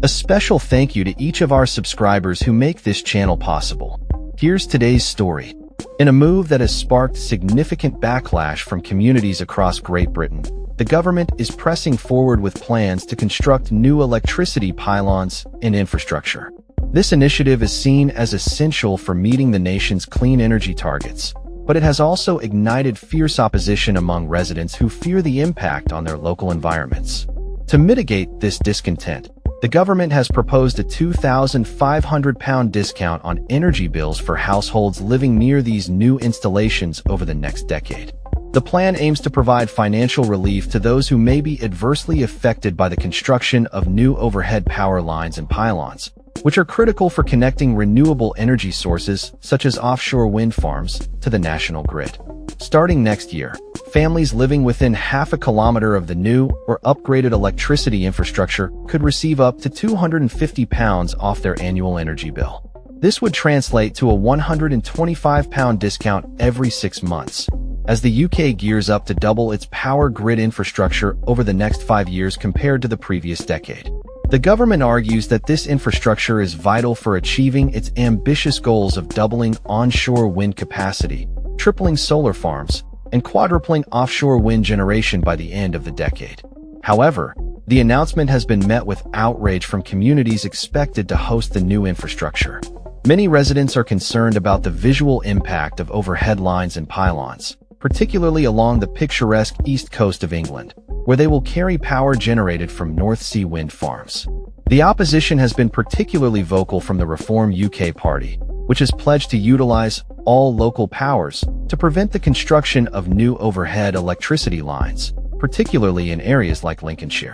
A special thank you to each of our subscribers who make this channel possible. Here's today's story. In a move that has sparked significant backlash from communities across Great Britain, the government is pressing forward with plans to construct new electricity pylons and infrastructure. This initiative is seen as essential for meeting the nation's clean energy targets, but it has also ignited fierce opposition among residents who fear the impact on their local environments. To mitigate this discontent, the government has proposed a £2,500 discount on energy bills for households living near these new installations over the next decade. The plan aims to provide financial relief to those who may be adversely affected by the construction of new overhead power lines and pylons, which are critical for connecting renewable energy sources such as offshore wind farms to the national grid. Starting next year, families living within half a kilometer of the new or upgraded electricity infrastructure could receive up to £250 off their annual energy bill. This would translate to a £125 discount every 6 months, as the UK gears up to double its power grid infrastructure over the next 5 years compared to the previous decade. The government argues that this infrastructure is vital for achieving its ambitious goals of doubling onshore wind capacity, tripling solar farms, and quadrupling offshore wind generation by the end of the decade. However, the announcement has been met with outrage from communities expected to host the new infrastructure. Many residents are concerned about the visual impact of overhead lines and pylons, particularly along the picturesque east coast of England, where they will carry power generated from North Sea wind farms. The opposition has been particularly vocal from the Reform UK Party, which has pledged to utilize all local powers to prevent the construction of new overhead electricity lines, particularly in areas like Lincolnshire.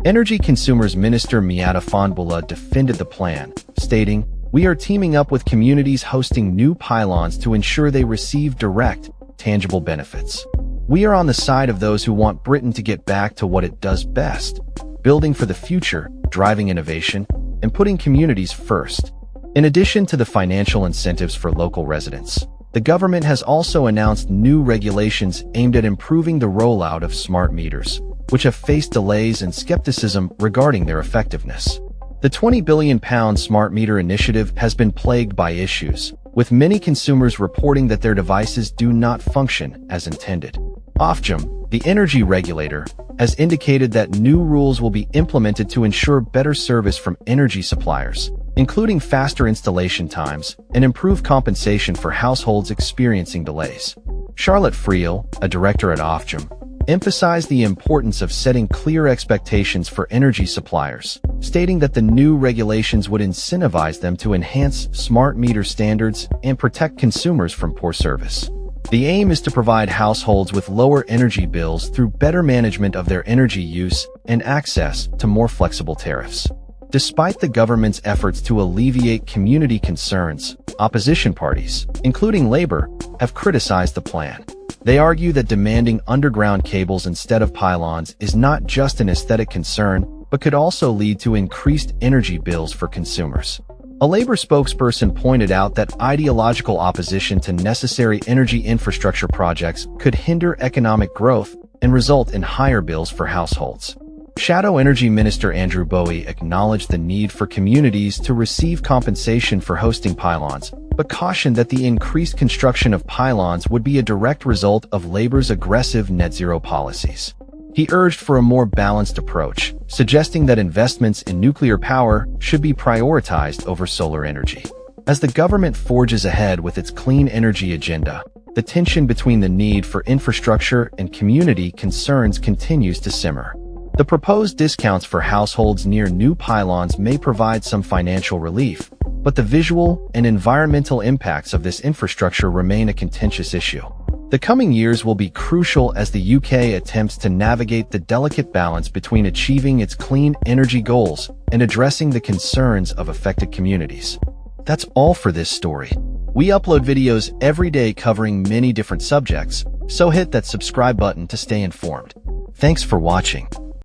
Energy Consumers Minister Miata Fondbula defended the plan, stating, "We are teaming up with communities hosting new pylons to ensure they receive direct, tangible benefits. We are on the side of those who want Britain to get back to what it does best, building for the future, driving innovation, and putting communities first." In addition to the financial incentives for local residents, the government has also announced new regulations aimed at improving the rollout of smart meters, which have faced delays and skepticism regarding their effectiveness. The £20 billion smart meter initiative has been plagued by issues, with many consumers reporting that their devices do not function as intended. Ofgem, the energy regulator, has indicated that new rules will be implemented to ensure better service from energy suppliers, including faster installation times and improved compensation for households experiencing delays. Charlotte Friel, a director at Ofgem, emphasized the importance of setting clear expectations for energy suppliers, stating that the new regulations would incentivize them to enhance smart meter standards and protect consumers from poor service. The aim is to provide households with lower energy bills through better management of their energy use and access to more flexible tariffs. Despite the government's efforts to alleviate community concerns, opposition parties, including Labour, have criticized the plan. They argue that demanding underground cables instead of pylons is not just an aesthetic concern, but could also lead to increased energy bills for consumers. A Labour spokesperson pointed out that ideological opposition to necessary energy infrastructure projects could hinder economic growth and result in higher bills for households. Shadow Energy Minister Andrew Bowie acknowledged the need for communities to receive compensation for hosting pylons, but cautioned that the increased construction of pylons would be a direct result of Labour's aggressive net-zero policies. He urged for a more balanced approach, suggesting that investments in nuclear power should be prioritized over solar energy. As the government forges ahead with its clean energy agenda, the tension between the need for infrastructure and community concerns continues to simmer. The proposed discounts for households near new pylons may provide some financial relief, but the visual and environmental impacts of this infrastructure remain a contentious issue. The coming years will be crucial as the UK attempts to navigate the delicate balance between achieving its clean energy goals and addressing the concerns of affected communities. That's all for this story. We upload videos every day covering many different subjects, so hit that subscribe button to stay informed. Thanks for watching.